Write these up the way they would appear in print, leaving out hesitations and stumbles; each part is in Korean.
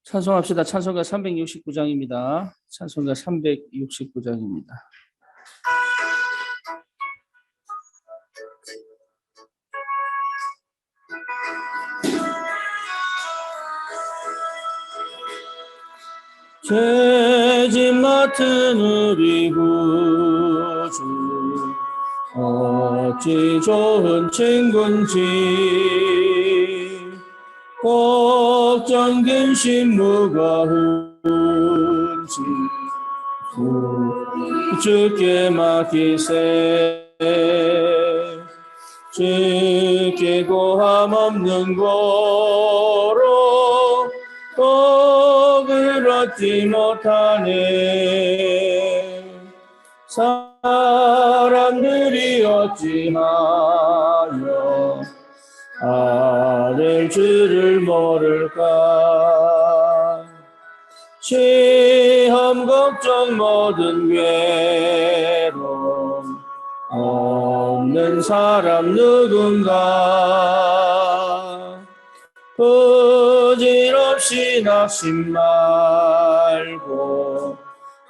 찬송합시다. 찬송가 369장입니다. 찬송가 369장입니다. 죄짐 맡은 우리 구주 어찌 좋은 친구인지 걱정 근심 무거운지 주께 맡기세. 주께 고함 없는 고로 복을 얻지 못하네. 사람들이 어찌하여 아를 줄을 모를까. 시험 걱정 모든 괴로움 없는 사람 누군가. 부질없이 낙심 말고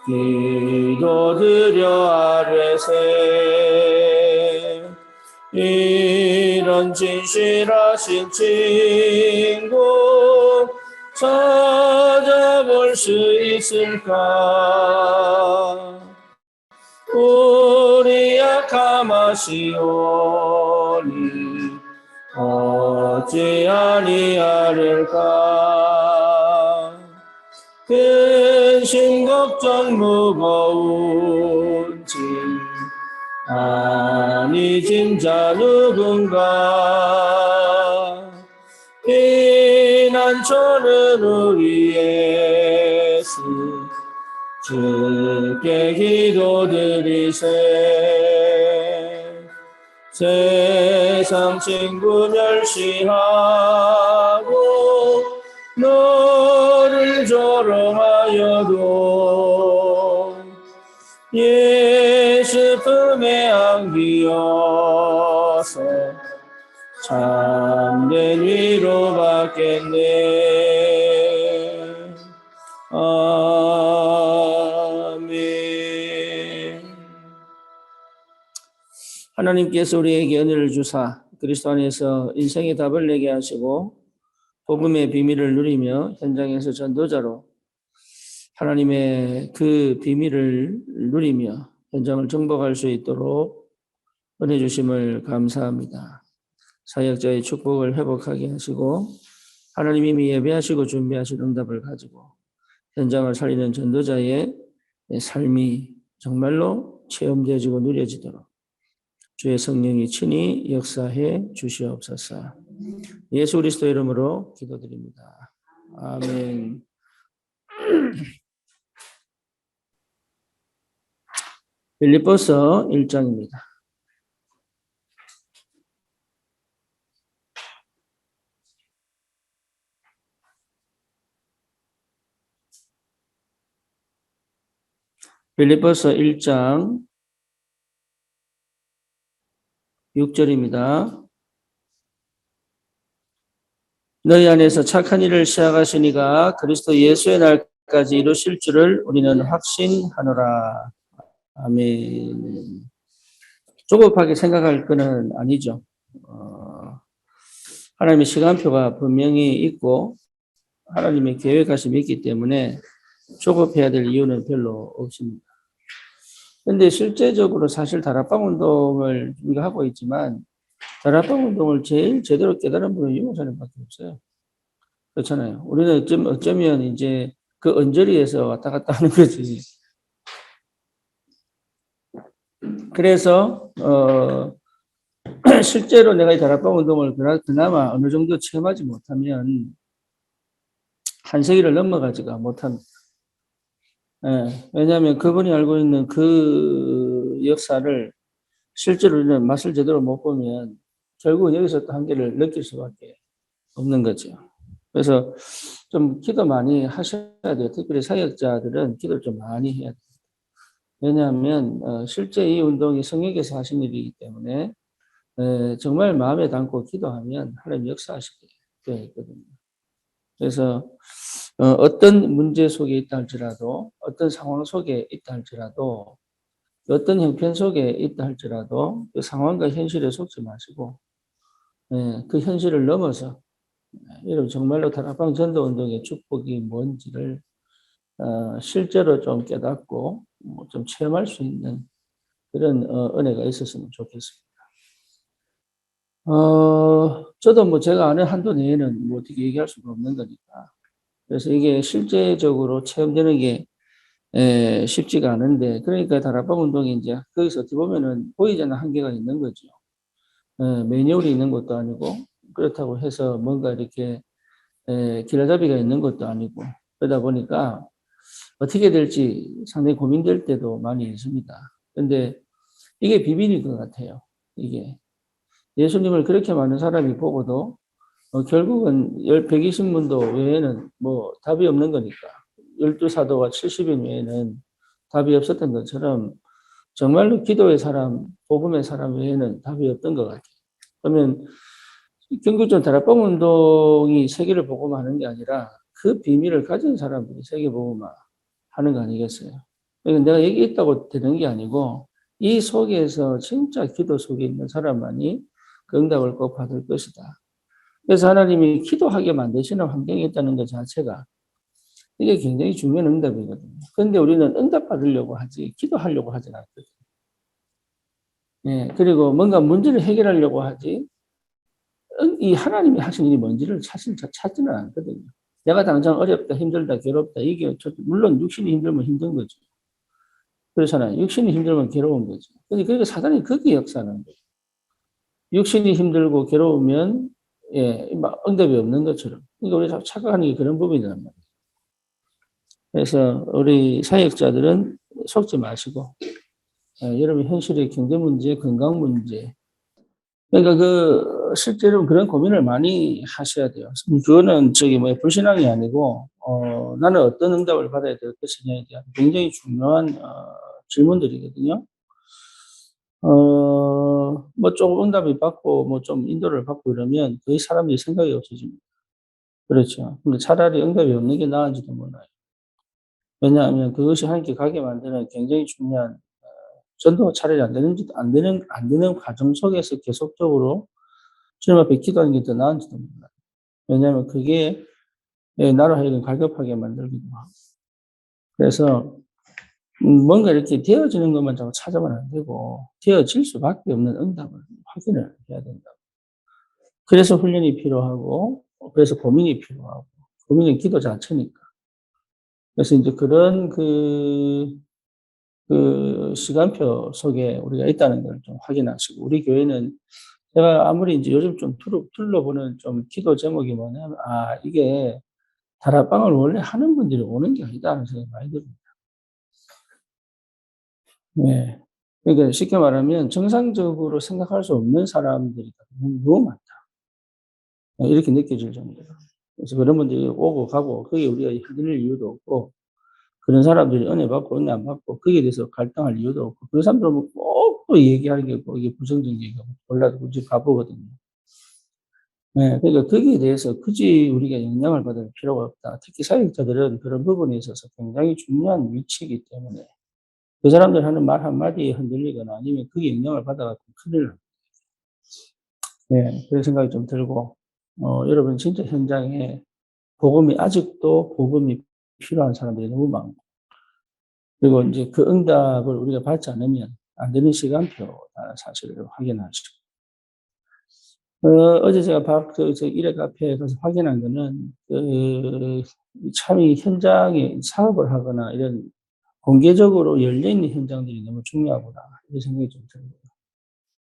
기도드려 아뢰세. 이런 진실하신 친구 찾아볼 수 있을까. 우리 약함 아시오니 어찌 아니하릴까. 근심 걱정 무거운 짐 아니 진짜 누군가. 피난처는 우리 예수 주께 기도드리세. 세상 친구 멸시하고 너를 조롱하여도 예수 품에 안기어서 참된 위로 받겠네. 아멘. 하나님께서 우리에게 은혜를 주사 그리스도 안에서 인생의 답을 내게 하시고 복음의 비밀을 누리며 현장에서 전도자로 하나님의 그 비밀을 누리며 현장을 정복할 수 있도록 은혜 주심을 감사합니다. 사역자의 축복을 회복하게 하시고 하나님 이미 예배하시고 준비하신 응답을 가지고 현장을 살리는 전도자의 삶이 정말로 체험되어지고 누려지도록 주의 성령이 친히 역사해 주시옵소서. 예수 그리스도 이름으로 기도드립니다. 아멘. 빌립보서 1장입니다. 빌립보서 1장 6절입니다. 너희 안에서 착한 일을 시작하시니가 그리스도 예수의 날까지 이루실 줄을 우리는 확신하노라. 아멘. 조급하게 생각할 것은 아니죠. 하나님의 시간표가 분명히 있고 하나님의 계획하심이 있기 때문에 조급해야 될 이유는 별로 없습니다. 그런데 실제적으로 사실 다락방 운동을 우리가 하고 있지만 다락방 운동을 제일 제대로 깨달은 분은 유목사님밖에 없어요. 그렇잖아요. 우리는 어쩌면 이제 그 언저리에서 왔다 갔다 하는 거지. 그래서 실제로 내가 이 다락방 운동을 그나마 어느 정도 체험하지 못하면 한 세기를 넘어가지가 못합니다. 왜냐하면 그분이 알고 있는 그 역사를 실제로 우리는 맛을 제대로 못 보면 결국은 여기서 또 한계를 느낄 수밖에 없는 거죠. 그래서 좀 기도 많이 하셔야 돼요. 특별히 사역자들은 기도를 좀 많이 해야 돼요. 왜냐하면 실제 이 운동이 성령께서 하신 일이기 때문에 정말 마음에 담고 기도하면 하나님 역사하시게 되어 있거든요. 그래서 어떤 문제 속에 있다 할지라도, 어떤 상황 속에 있다 할지라도, 어떤 형편 속에 있다 할지라도 그 상황과 현실에 속지 마시고, 그 현실을 넘어서 여러분 정말로 다락방 전도운동의 축복이 뭔지를 실제로 좀 깨닫고 좀 체험할 수 있는 그런 은혜가 있었으면 좋겠습니다. 저도 뭐 제가 아는 한도 내에는 뭐 어떻게 얘기할 수가 없는 거니까. 그래서 이게 실제적으로 체험되는 게 쉽지가 않은데, 그러니까 다락방 운동이 이제 거기서 어떻게 보면은 보이지 않는 한계가 있는 거죠. 매뉴얼이 있는 것도 아니고, 그렇다고 해서 뭔가 이렇게 길잡이가 있는 것도 아니고, 그러다 보니까 어떻게 될지 상당히 고민될 때도 많이 있습니다. 근데 이게 비밀인 것 같아요. 이게. 예수님을 그렇게 많은 사람이 보고도 결국은 120문도 외에는 뭐 답이 없는 거니까. 12사도와 70인 외에는 답이 없었던 것처럼 정말로 기도의 사람, 복음의 사람 외에는 답이 없던 것 같아요. 그러면 경국전 다락방 운동이 세계를 복음하는 게 아니라 그 비밀을 가진 사람들이 세계 복음화하는 거 아니겠어요? 그러니까 내가 여기 있다고 되는 게 아니고 이 속에서 진짜 기도 속에 있는 사람만이 그 응답을 꼭 받을 것이다. 그래서 하나님이 기도하게 만드시는 환경이 있다는 것 자체가 이게 굉장히 중요한 응답이거든요. 그런데 우리는 응답 받으려고 하지 기도하려고 하진 않거든요. 그리고 뭔가 문제를 해결하려고 하지 이 하나님이 하신 일이 뭔지를 사실 찾지는 않거든요. 내가 당장 어렵다, 힘들다, 괴롭다. 이게 물론 육신이 힘들면 힘든 거죠. 그렇잖아요. 육신이 힘들면 괴로운 거죠. 그러니까 사단이 그게 역사하는 거예요. 육신이 힘들고 괴로우면 막 응답이 없는 것처럼. 그러니까 우리 착각하는 게 그런 부분이란 말이에요. 그래서 우리 사역자들은 속지 마시고 여러분 현실의 경제 문제, 건강 문제. 그러니까 실제로 그런 고민을 많이 하셔야 돼요. 그거는 불신앙이 아니고 나는 어떤 응답을 받아야 될 것이냐에 대한 굉장히 중요한 질문들이거든요. 뭐 조금 응답이 받고 뭐 좀 인도를 받고 이러면 거의 사람들이 생각이 없어집니다. 그렇죠. 근데 차라리 응답이 없는 게 나은지도 몰라요. 왜냐하면 그것이 함께 가게 만드는 굉장히 중요한 전도가 차라리 안 되는 과정 속에서 계속적으로 주님 앞에 기도하는 게 더 나은지도 몰라요. 왜냐하면 그게 나로 하여금 갈급하게 만들기도 하고. 그래서 뭔가 이렇게 되어지는 것만 자꾸 찾아만 안 되고 되어질 수밖에 없는 응답을 확인을 해야 된다. 그래서 훈련이 필요하고 그래서 고민이 필요하고 고민은 기도 자체니까. 그래서 이제 그런 시간표 속에 우리가 있다는 걸 좀 확인하시고 우리 교회는 제가 아무리 이제 요즘 좀 둘러보는 좀 기도 제목이 뭐냐면 이게 다락방을 원래 하는 분들이 오는 게 아니다 하는 생각이 많이 듭니다. 네. 그러니까 쉽게 말하면 정상적으로 생각할 수 없는 사람들이 너무 많다. 이렇게 느껴질 정도로. 그래서 그런 분들이 오고 가고 거기에 우리가 흔들릴 이유도 없고 그런 사람들이 은혜 받고 은혜 안 받고 거기에 대해서 갈등할 이유도 없고 그런 사람들은 꼭 또 얘기하는 게 있고 이게 부정적인 얘기가 몰라도 굳이 가보거든요. 네. 그러니까 거기에 대해서 굳이 우리가 영향을 받을 필요가 없다. 특히 사역자들은 그런 부분에 있어서 굉장히 중요한 위치이기 때문에 그 사람들 하는 말 한마디에 흔들리거나 아니면 그게 영향을 받아갖고 큰일 납니다. 그런 생각이 좀 들고, 여러분 진짜 현장에 아직도 복음이 필요한 사람들이 너무 많고, 그리고 이제 그 응답을 우리가 받지 않으면 안 되는 시간표라는 사실을 확인하시고, 어제 제가 일회 카페에 가서 확인한 거는, 참 이 현장에 사업을 하거나 이런 공개적으로 열려있는 현장들이 너무 중요하구나, 이런 생각이 좀 들어요.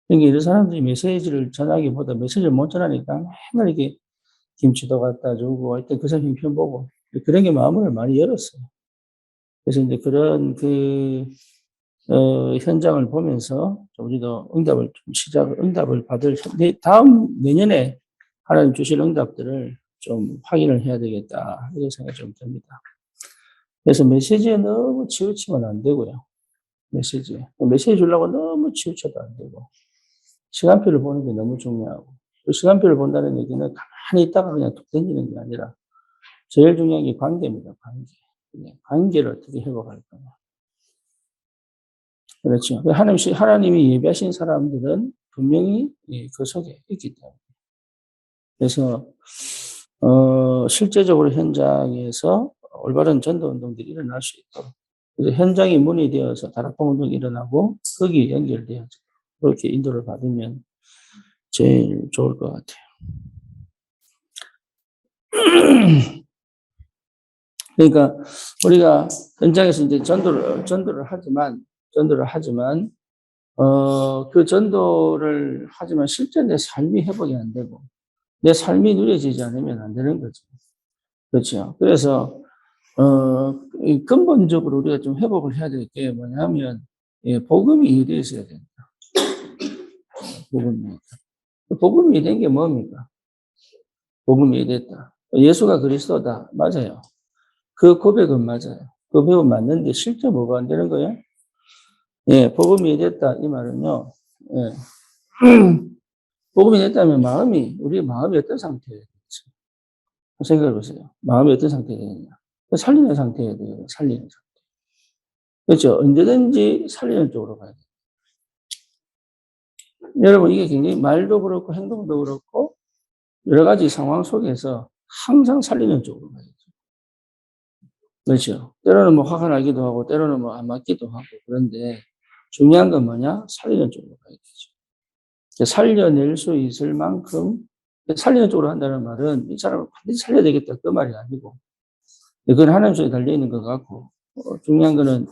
그러니까 이런 사람들이 메시지를 전하기보다 메시지를 못 전하니까 맨날 이렇게 김치도 갖다 주고 하여튼 그 사람 형편 보고 그런 게 마음을 많이 열었어요. 그래서 이제 그런 현장을 보면서 우리도 응답을 받을 내년에 하나님 주실 응답들을 좀 확인을 해야 되겠다 이런 생각이 좀 듭니다. 그래서 메시지에 너무 치우치면 안 되고요. 메시지 주려고 너무 치우쳐도 안 되고 시간표를 보는 게 너무 중요하고 그 시간표를 본다는 얘기는 가만히 있다가 그냥 툭 던지는 게 아니라 제일 중요한 게 관계입니다. 관계. 관계를 어떻게 회복할 거냐. 그렇죠. 하나님이 예비하신 사람들은 분명히 그 속에 있기 때문에. 그래서, 실제적으로 현장에서 올바른 전도 운동들이 일어날 수 있도록. 그래서 현장이 문이 되어서 다락방 운동이 일어나고 거기에 연결되어서 그렇게 인도를 받으면 제일 좋을 것 같아요. 그러니까 우리가 현장에서 이제 전도를 하지만, 그 전도를 하지만 실제 내 삶이 회복이 안 되고 내 삶이 누려지지 않으면 안 되는 거죠. 그렇죠. 그래서, 이 근본적으로 우리가 좀 회복을 해야 될 게 뭐냐면, 복음이 이해되어 있어야 된다. 복음이 이해된 게 뭡니까? 복음이 이해됐다. 예수가 그리스도다. 맞아요. 그 고백은 맞아요. 그 고백은 맞는데 실제 뭐가 안 되는 거예요? 복음이 됐다 이 말은요. 복음이 됐다면 우리 마음이 어떤 상태예요? 생각해 보세요. 마음이 어떤 상태가 되느냐? 살리는 상태여야 돼요. 살리는 상태. 그렇죠. 언제든지 살리는 쪽으로 가야 돼요. 여러분 이게 굉장히 말도 그렇고 행동도 그렇고 여러 가지 상황 속에서 항상 살리는 쪽으로 가야죠. 그렇죠. 때로는 뭐 화가 나기도 하고 때로는 뭐 안 맞기도 하고 그런데 중요한 건 뭐냐? 살리는 쪽으로 가야 되죠. 살려낼 수 있을 만큼 살리는 쪽으로 한다는 말은 이 사람을 반드시 살려야 되겠다 그 말이 아니고 그건 하나님 속에 달려있는 것 같고 중요한 거는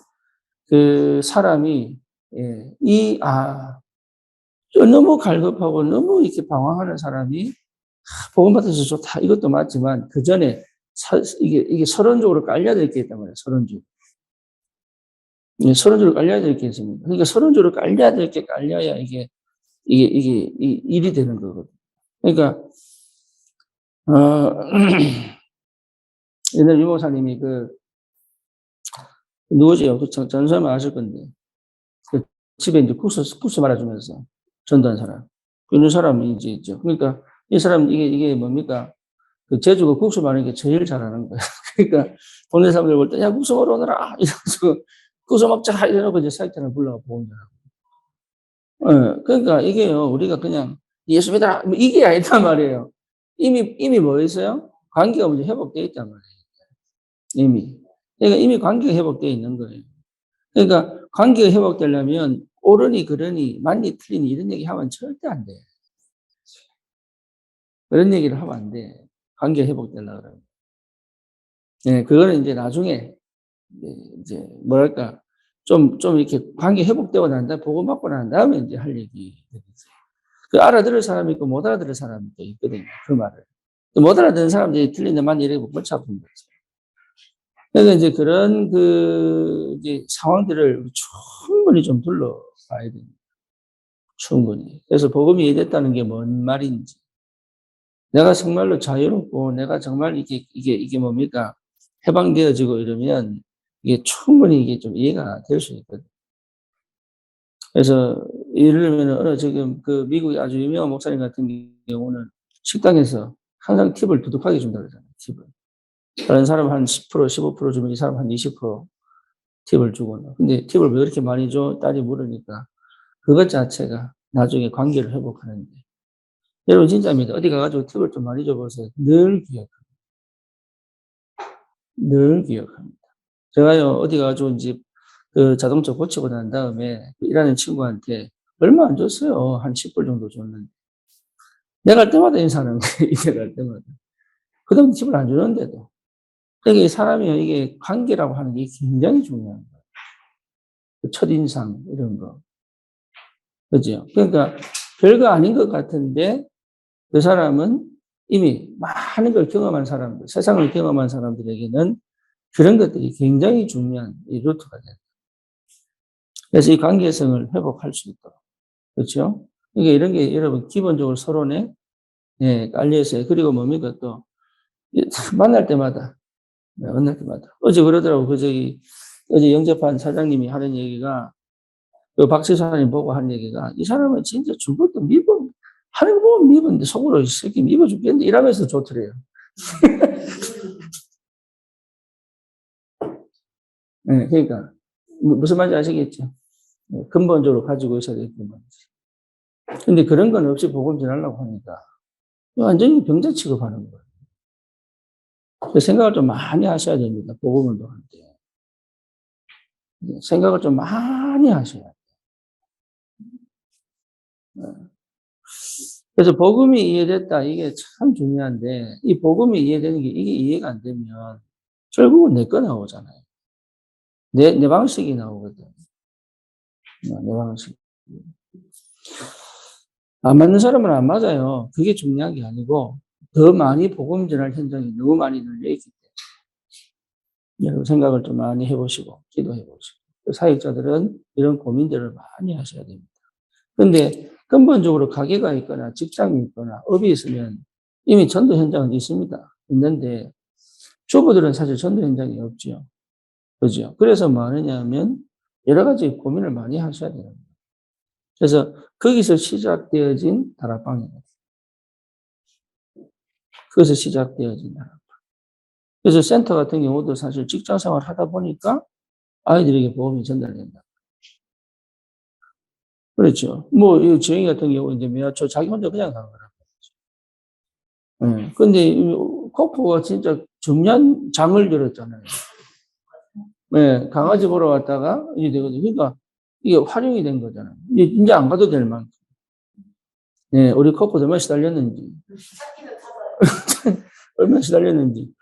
그 사람이 너무 갈급하고 너무 이렇게 방황하는 사람이 복음 받아서 좋다 이것도 맞지만 그 전에 이게 서론적으로 깔려야 될 게 있단 말이에요. 서론적으로 깔려야 될 게 있습니다. 그러니까 서론적으로 깔려야 될 게 깔려야 이게 일이 되는 거거든요. 그러니까 옛날 유목사님이 누구지요? 전설만 아실 건데 그 집에 이제 국수 말아주면서 전도한 사람. 그 사람이 이제 있죠. 그러니까 이 사람 이게 뭡니까? 그 제주가 국수 말하는 게 제일 잘하는 거예요. 그러니까 동네 사람들 볼 때 야 국수 먹으러 오너라 이러면서 국수 먹자 이러고 이제 사역자를 불러가 보는 거라고. 그러니까 이게요 우리가 그냥 예수 믿어라 뭐 이게 아니단 말이에요. 이미 뭐 있어요? 관계가 먼저 회복되어 있단 말이에요. 그러니까 이미 관계가 회복되어 있는 거예요. 그러니까 관계가 회복되려면 옳으니 그러니 맞니 틀리니 이런 얘기 하면 절대 안 돼. 그런 얘기를 하면 안 돼. 관계가 회복되려고 그러면. 그거는 이제 나중에 이제 뭐랄까 좀 이렇게 관계 회복되고 난 다음에 보고받고 난 다음에 이제 할 얘기. 그 알아들을 사람이 있고 못 알아들을 사람이 또 있거든요. 그 말을. 못 알아듣는 사람들이 틀린데 많이 이렇게 골치 아픈 거죠. 그러니까 이제 그런 이제 상황들을 충분히 좀 둘러봐야 됩니다. 충분히. 그래서 복음이 이해됐다는 게 뭔 말인지. 내가 정말로 자유롭고 내가 정말 이게 뭡니까? 해방되어지고 이러면 이게 충분히 이게 좀 이해가 될 수 있거든요. 그래서 예를 들면 지금 그 미국의 아주 유명한 목사님 같은 경우는 식당에서 항상 팁을 두둑하게 준다고 그러잖아요. 팁을. 다른 사람 한 10%, 15% 주면 이 사람 한 20% 팁을 주거나. 근데 팁을 왜 이렇게 많이 줘? 딸이 물으니까 그것 자체가 나중에 관계를 회복하는데. 여러분 진짜입니다. 어디 가가지고 팁을 좀 많이 줘보세요. 늘 기억합니다. 제가요, 어디 가가지고 이제 그 자동차 고치고 난 다음에 일하는 친구한테 얼마 안 줬어요. 한 10불 정도 줬는데. 내가 갈 때마다 인사하는 거예요. 이제 갈 때마다. 그 다음 팁을 안 주는데도. 그러니까 이 사람이 이게 관계라고 하는 게 굉장히 중요한 거예요. 그 첫인상, 이런 거. 그죠? 그러니까 별거 아닌 것 같은데 그 사람은 이미 많은 걸 경험한 사람들, 세상을 경험한 사람들에게는 그런 것들이 굉장히 중요한 이 루트가 돼요. 그래서 이 관계성을 회복할 수 있도록. 그렇죠? 이게 이런 게 여러분 기본적으로 서론에 깔려 있어요. 그리고 뭡니까 또 만날 때마다 어제 그러더라고. 어제 영접한 사장님이 하는 얘기가 그 박지사님 보고 한 얘기가 이 사람은 진짜 죽을 때 하는 거 보면 미웠는데 속으로 이 새끼 미워 죽겠는데 이러면서 좋더래요. 네, 그러니까 무슨 말인지 아시겠죠? 근본적으로 가지고 있어야 되기 때문에. 근데 그런 건 없이 복음 전하려고 하니까 완전히 병자 취급하는 거예요. 그 생각을 좀 많이 하셔야 됩니다. 복음을 할 때. 생각을 좀 많이 하셔야 돼요. 그래서 복음이 이해됐다. 이게 참 중요한데, 이 복음이 이해되는 게 이게 이해가 안 되면 결국은 내 거 나오잖아요. 내 방식이 나오거든. 내 방식. 안 맞는 사람은 안 맞아요. 그게 중요한 게 아니고, 더 많이 복음 전할 현장이 너무 많이 늘려있기 때문에. 여러분 생각을 좀 많이 해보시고, 기도해 보시고. 사역자들은 이런 고민들을 많이 하셔야 됩니다. 근데 근본적으로 가게가 있거나 직장이 있거나 업이 있으면 이미 전도 현장은 있습니다. 있는데 주부들은 사실 전도 현장이 없죠. 그죠? 그래서 뭐 하느냐 면 여러 가지 고민을 많이 하셔야 돼요. 그래서 거기서 시작되어진 다락방입니다. 거기서 시작되어진 다락방. 그래서 센터 같은 경우도 사실 직장 생활 하다 보니까 아이들에게 복음이 전달된다. 그렇죠. 뭐, 이 지영이 같은 경우 이제 저 자기 혼자 그냥 간 거라. 근데 코프가 진짜 중요한 장을 열었잖아요. 네, 강아지 보러 왔다가 이게 되거든요. 그러니까 이게 활용이 된 거잖아요. 이제 안 가도 될 만큼. 네, 우리 코프 얼마나 시달렸는지. 얼마나 시달렸는지.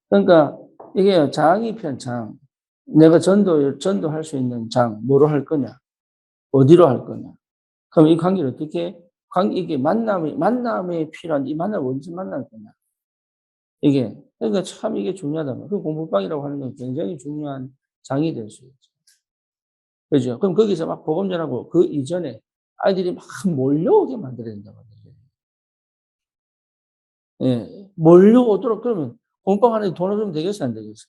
그러니까 이게 장이 편장. 내가 전도할 수 있는 장, 뭐로 할 거냐? 어디로 할 거냐? 그럼 이 관계를 어떻게, 이게 만남에 필요한 이 만남을 어디서 만날 거냐? 그러니까 참 이게 중요하다. 그 공부방이라고 하는 건 굉장히 중요한 장이 될 수 있죠. 그죠? 그럼 거기서 막 복음 전하고 그 이전에 아이들이 막 몰려오게 만들어야 된다고 하죠. 예. 몰려오도록 그러면 공방 안에 돈을 주면 되겠어, 안 되겠어?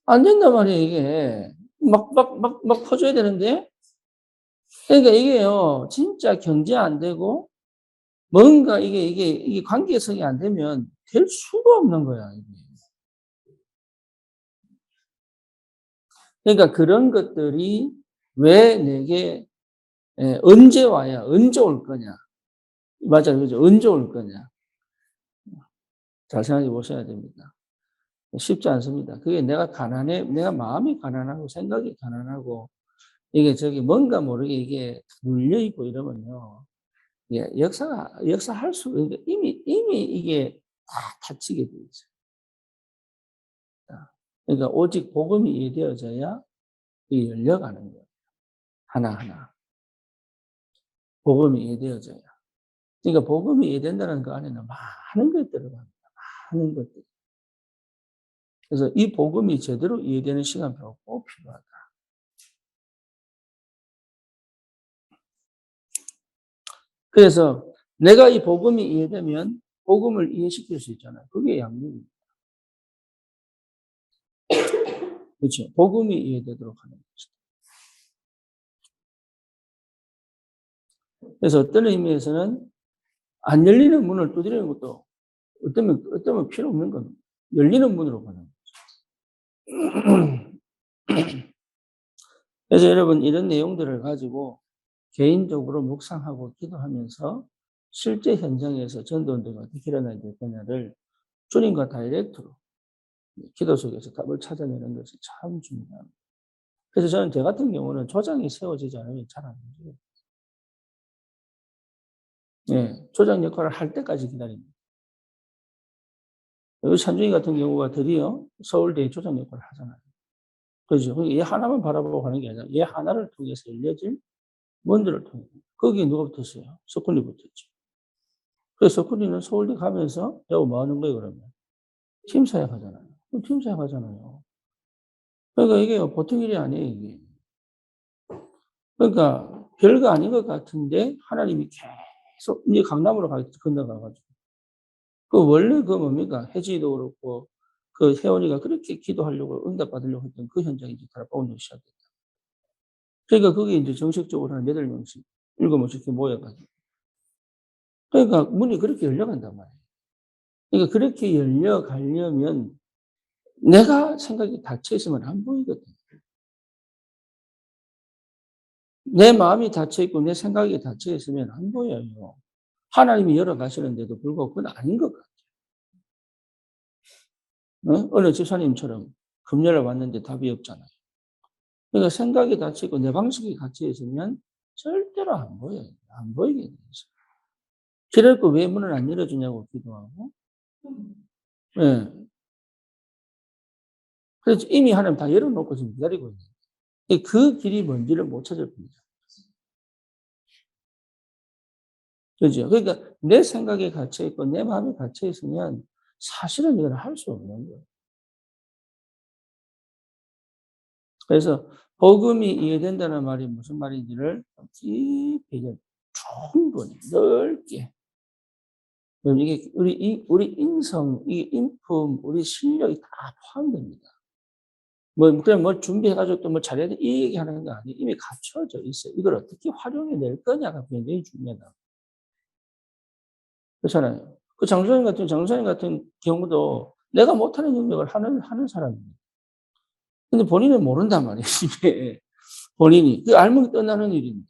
안 된단 말이에요, 이게. 막 퍼줘야 되는데. 그러니까 이게요, 진짜 경제 안 되고 뭔가 이게 관계성이 안 되면 될 수가 없는 거야, 이게. 그러니까 그런 것들이 왜 내게 언제 와야, 언제 올 거냐. 맞아요. 그죠? 언제 올 거냐. 잘 생각해 보셔야 됩니다. 쉽지 않습니다. 그게 내가 마음이 가난하고 생각이 가난하고 이게 뭔가 모르게 이게 눌려있고 이러면요. 예, 역사할 수, 이미 이게 다 다치게 돼 있어요. 그러니까 오직 복음이 이해되어져야 이게 열려가는 거예요. 하나하나. 복음이 이해되어져야. 그러니까 복음이 이해된다는 그 안에는 많은 것들이 들어갑니다. 많은 것들. 그래서 이 복음이 제대로 이해되는 시간표가 꼭 필요하다. 그래서 내가 이 복음이 이해되면 복음을 이해시킬 수 있잖아요. 그게 양육입니다. 그렇죠. 복음이 이해되도록 하는 것이다. 그래서 어떤 의미에서는 안 열리는 문을 두드리는 것도 어쩌면 필요 없는 겁니다. 열리는 문으로 가는 거죠. 그래서 여러분 이런 내용들을 가지고 개인적으로 묵상하고 기도하면서 실제 현장에서 전도운동이 어떻게 일어나야 될 거냐를 주님과 다이렉트로 기도 속에서 답을 찾아내는 것이 참 중요합니다. 그래서 저는 저 같은 경우는 조장이 세워지지 않으면 잘 안 돼요. 예, 조장 역할을 할 때까지 기다립니다. 여기 산중이 같은 경우가 드디어 서울대에 조장 역할을 하잖아요. 그렇죠. 얘 하나만 바라보고 가는 게 아니라 얘 하나를 통해서 열려질 문들을 통해. 거기에 누가 붙었어요? 석훈이 붙었죠. 그래서 석훈이는 서울대 가면서 여보 뭐 하는 거예요 그러면? 팀사역 하잖아요. 팀사역 하잖아요. 그러니까 이게 보통 일이 아니에요 이게. 그러니까 별거 아닌 것 같은데 하나님이 계속 이제 강남으로 건너가가지고 그 원래 그 뭡니까 혜지도 그렇고 그 혜원이가 그렇게 기도하려고 응답 받으려고 했던 그 현장이 이제 다락방으로 시작됐다. 그러니까 그게 이제 정식적으로 한 8명씩 7명씩 이렇게 모여가지고 그러니까 문이 그렇게 열려간단 말이에요. 그러니까 그렇게 열려가려면 내가 생각이 닫혀 있으면 안 보이거든. 내 마음이 닫혀 있고 내 생각이 닫혀 있으면 안 보여요. 하나님이 열어 가시는데도 불구하고 그건 아닌 것 같아요. 어? 어느 집사님처럼 금요일에 왔는데 답이 없잖아요. 그러니까 생각이 닫혀 있고 내 방식이 닫혀 있으면 절대로 안 보여요. 안 보이게 돼 있어요. 그래갖고 왜 문을 안 열어주냐고 기도하고. 예. 그래서 이미 하나님 다 열어놓고 지금 기다리고 있는 그 길이 뭔지를 못 찾을 뿐이죠. 그죠? 그러니까 내 생각에 갇혀 있고 내 마음에 갇혀 있으면 사실은 이걸 할 수 없는 거예요. 그래서 복음이 이해된다는 말이 무슨 말인지를 깊이 이제 충분히 넓게. 이게 우리 인성, 이 인품, 우리 실력이 다 포함됩니다. 그냥 준비해 가지고 또 잘해야 돼 이 얘기하는 거 아니에요. 이미 갖춰져 있어요. 이걸 어떻게 활용해 낼 거냐가 굉장히 중요하다. 그렇잖아요. 장소님 같은 경우도 내가 못하는 영역을 하는 사람입니다. 근데 본인은 모른단 말이에요, 이게. 본인이. 그 알면 떠나는 일인데.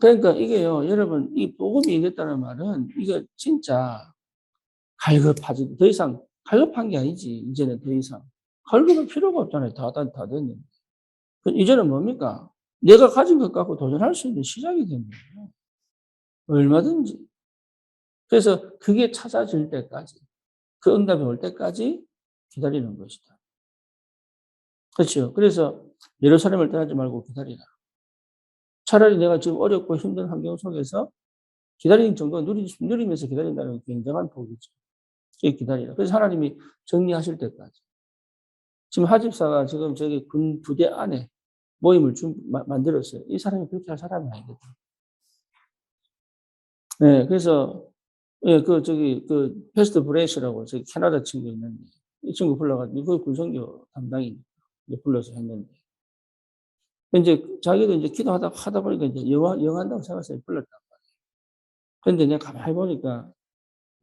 그러니까 이게요, 여러분, 이 복음이 이겼다는 말은, 이거 진짜 갈급하지. 더 이상, 갈급한 게 아니지, 이제는 더 이상. 갈급할 필요가 없잖아요. 다 됐는데. 이제는 뭡니까? 내가 가진 것 갖고 도전할 수 있는 시작이 된 거예요. 얼마든지. 그래서 그게 찾아질 때까지, 그 응답이 올 때까지 기다리는 것이다. 그렇죠. 그래서 예루살렘을 떠나지 말고 기다리라. 차라리 내가 지금 어렵고 힘든 환경 속에서 기다리는 정도가 누리면서 기다린다는 굉장한 복이죠. 기다리라. 그래서 하나님이 정리하실 때까지. 지금 하집사가 지금 저기 군 부대 안에 모임을 만들었어요. 이 사람이 그렇게 할 사람이 아니거든. 네, 그래서, 예, 패스트 브레이스라고 저기 캐나다 친구 있는데, 이 친구 불러가지고, 그 군성교 담당이 불러서 했는데, 이제 자기도 이제 하다 보니까 이제 영한다고 생각해서 불렀단 말이에요. 근데 내가 가만히 보니까,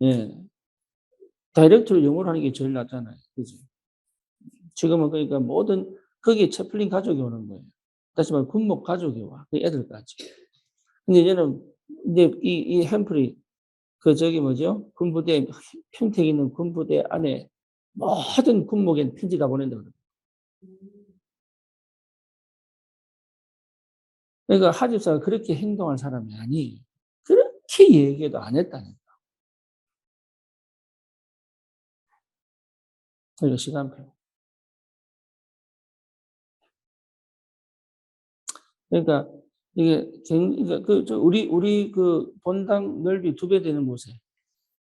예, 다이렉트로 영어로 하는 게 제일 낫잖아요. 그지? 지금은 그러니까 거기에 채플린 가족이 오는 거예요. 다시 말해, 군목 가족이 와. 그 애들까지. 근데 이제는, 이제 이 햄플이, 뭐죠? 평택에 있는 군부대 안에 모든 군목에 편지가 보낸다 그래요. 그러니까 하집사가 그렇게 행동한 사람이 아니에요. 그렇게 얘기해도 안 했다니까. 그러니까 시간표. 그러니까 이게 그러니까 우리 본당 넓이 2배 되는 곳에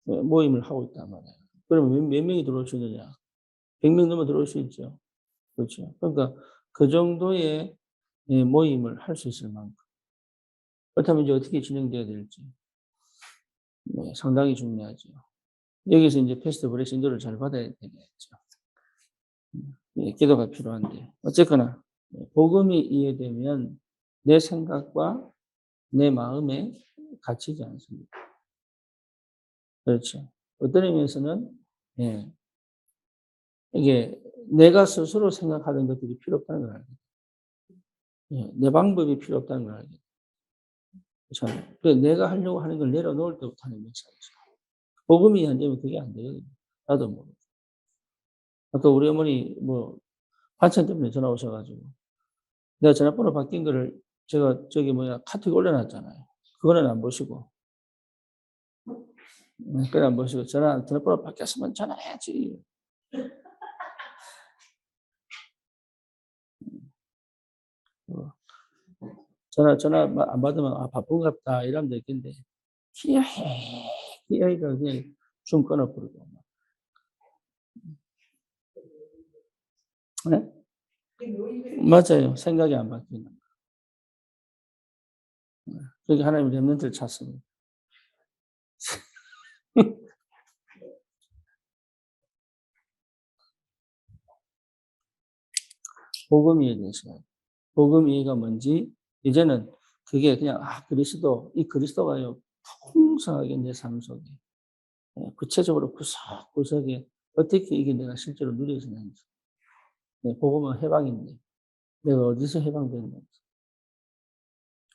모임을 하고 있단 말이에요. 그러면 몇 명이 들어올 수 있느냐? 100명 넘어 들어올 수 있죠. 그렇죠. 그러니까 그 정도의 모임을 할 수 있을 만큼. 그렇다면 이제 어떻게 진행돼야 될지 상당히 중요하죠. 여기서 이제 패스트 브레이스 인도를 잘 받아야 되겠죠. 기도가 필요한데 어쨌거나 복음이 이해되면 내 생각과 내 마음에 갇히지 않습니다. 그렇죠. 어떤 의미에서는 예, 이게 내가 스스로 생각하는 것들이 필요 없다는 걸 알게 돼요. 내 방법이 필요 없다는 걸 알게 돼요. 그렇잖아요. 그래서 내가 하려고 하는 걸 내려놓을 때부터 하는 역사이죠. 복음이 안 되면 그게 안 돼요. 나도 모르고. 아까 우리 어머니 반찬 때문에 전화 오셔가지고 내가 전화번호 바뀐 거를 제가 카톡에 올려놨잖아요. 그거는 안 보시고 그걸 안 보시고 전화번호 바뀌었으면 전화해야지. 어, 전화 안 받으면 바쁜갑다 이러면 되겠는데 기어이가 그냥 좀 끊어버리고. 네? 맞아요. 생각이 안 바뀌는. 그러니 하나님 렘넌트를 찾습니다. 복음 이해에 대해서. 복음 이해가 뭔지 이제는 그게 그냥 이 그리스도가요 풍성하게 내 삶 속에 구체적으로 구석구석에 어떻게 이게 내가 실제로 누려지는지. 복음은 해방인데 내가 어디서 해방됐는지.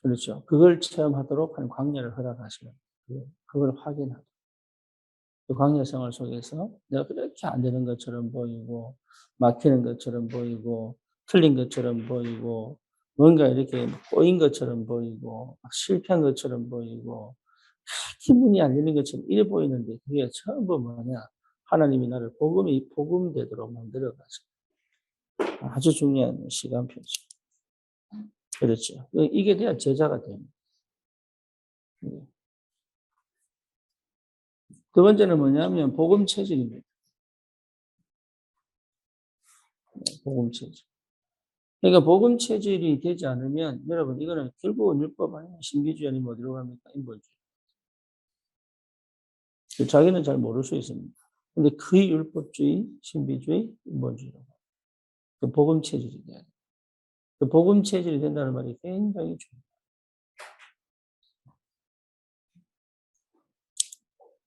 그렇죠. 그걸 체험하도록 하는 광야를 허락하시는 그걸 확인하고 그 광야 생활 속에서 내가 그렇게 안 되는 것처럼 보이고 막히는 것처럼 보이고 틀린 것처럼 보이고 뭔가 이렇게 꼬인 것처럼 보이고 막 실패한 것처럼 보이고 기분이 안 되는 것처럼 이래 보이는데 그게 전부 뭐냐? 하나님이 나를 복음되도록 만들어 가시고 아주 중요한 시간표죠. 그렇죠. 이게 돼야 제자가 됩니다. 두 번째는 뭐냐면 복음 체질입니다. 복음 체질. 그러니까 복음 체질이 되지 않으면 여러분 이거는 결국은 율법 아니에요. 신비주의 아니면 어디로 갑니까? 인본주의. 자기는 잘 모를 수 있습니다. 근데 그 율법주의, 신비주의, 인본주의라고. 그 복음 체질이 돼야 돼요. 그 복음 체질이 된다는 말이 굉장히 중요해요.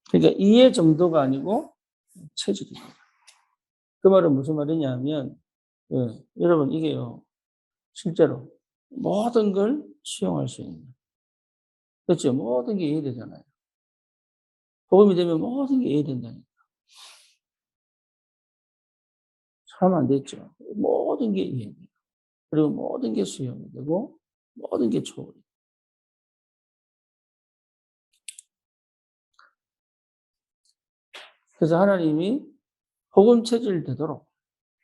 그러니까 이해 정도가 아니고 체질이에요. 그 말은 무슨 말이냐 하면 여러분 이게요. 실제로 모든 걸 수용할 수 있는. 그렇죠. 모든 게 이해되잖아요. 복음이 되면 모든 게 이해된다니까. 참 안 됐죠. 모든 게 이해돼요. 그리고 모든 게 수용이 되고 모든 게 초월이. 그래서 하나님이 복음 체질 되도록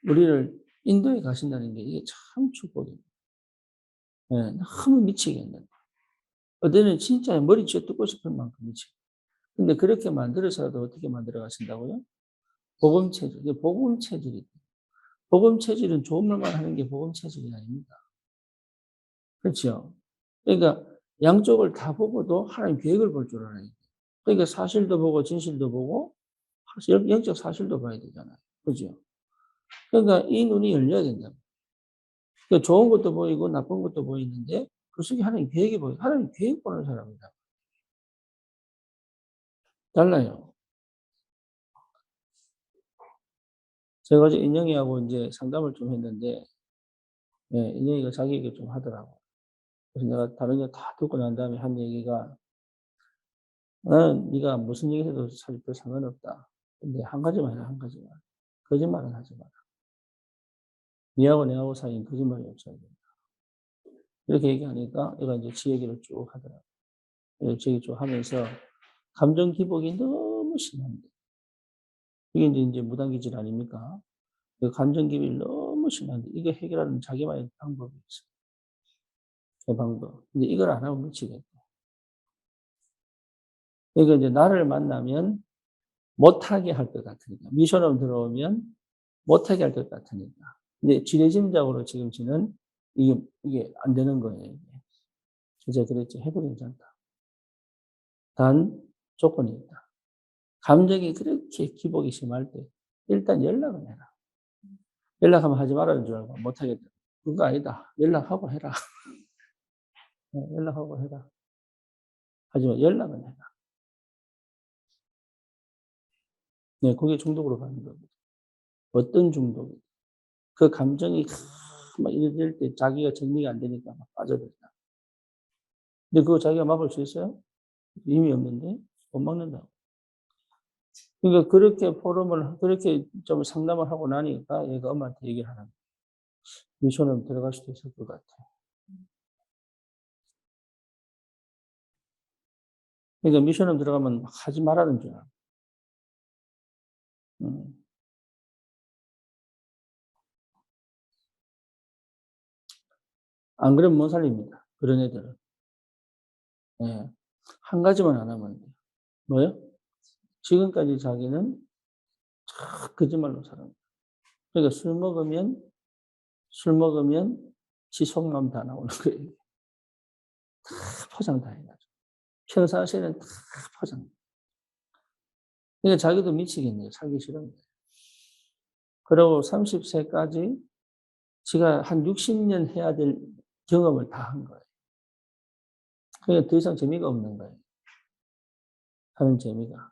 우리를 인도에 가신다는 게 이게 참 축복입니다. 너무 미치겠는. 어제는 진짜 머리 쥐어 뜯고 싶을 만큼 미치고. 근데 그렇게 만들어서라도 어떻게 만들어 가신다고요? 복음 체질. 이게 복음 체질이. 복음 체질은 좋은 말만 하는 게 복음 체질이 아닙니다. 그렇죠? 그러니까 양쪽을 다 보고도 하나님 계획을 볼 줄 알아야 돼요. 그러니까 사실도 보고 진실도 보고 영적 사실도 봐야 되잖아요. 그죠? 그러니까 이 눈이 열려야 된다. 그러니까 좋은 것도 보이고 나쁜 것도 보이는데 그 속에 하나님 계획이 보여요. 하나님 계획 보는 사람이다. 달라요. 제가 어제 인영이하고 이제 상담을 좀 했는데, 인영이가 자기 얘기 좀 하더라고. 그래서 내가 다른 거 다 듣고 난 다음에 한 얘기가, 나는 네가 무슨 얘기 해도 사실 별 상관없다. 근데 한 가지만 해라, 한 가지만. 거짓말은 하지 마라. 니하고 내하고 사이엔 거짓말이 없어야 된다. 이렇게 얘기하니까 얘가 이제 지 얘기를 쭉 하더라고. 지 얘기 쭉 하면서 감정 기복이 너무 심한데. 이게 이제 무단기질 아닙니까? 그 감정 기복이 너무 심한데 이거 해결하는 자기만의 방법이 있어요. 그 방법. 근데 이걸 안 하면 미치겠다. 그러니까 이제 나를 만나면 못하게 할 것 같으니까. 미션으로 들어오면 못하게 할 것 같으니까. 근데 지레짐작으로 지금 지는 이게 안 되는 거예요. 이게. 그래서 그랬죠. 해도 괜찮다. 단 조건이 있다. 감정이 그렇게 기복이 심할 때 일단 연락을 해라. 연락하면 하지 말라는 줄 알고 못하겠다. 그거 아니다. 연락하고 해라. 연락하고 해라. 하지만 연락은 해라. 네, 그게 중독으로 가는 겁니다. 어떤 중독이? 그 감정이 막 이럴 때 자기가 정리가 안 되니까 막 빠져들다. 근데 그거 자기가 막을 수 있어요? 힘이 없는데 못 막는다고. 그러니까 그렇게 포럼을 그렇게 좀 상담을 하고 나니까 얘가 엄마한테 얘기를 하는 거예요. 미션으로 들어갈 수도 있을 것 같아. 그러니까 미션으로 들어가면 하지 말라는 줄 알아. 음. 안 그러면 못 살립니다. 그런 애들은. 예. 한 가지만 안 하면 돼요. 뭐요? 지금까지 자기는 거짓말로 살아요. 그러니까 술 먹으면 지 속마음 다 나오는 거예요. 다 포장 다 해가지고. 평상시에는 다 포장. 그러니까 자기도 미치겠네요. 살기 싫은 거예요. 그리고 30세까지 지가 한 60년 해야 될 경험을 다 한 거예요. 그러니까 더 이상 재미가 없는 거예요. 하는 재미가.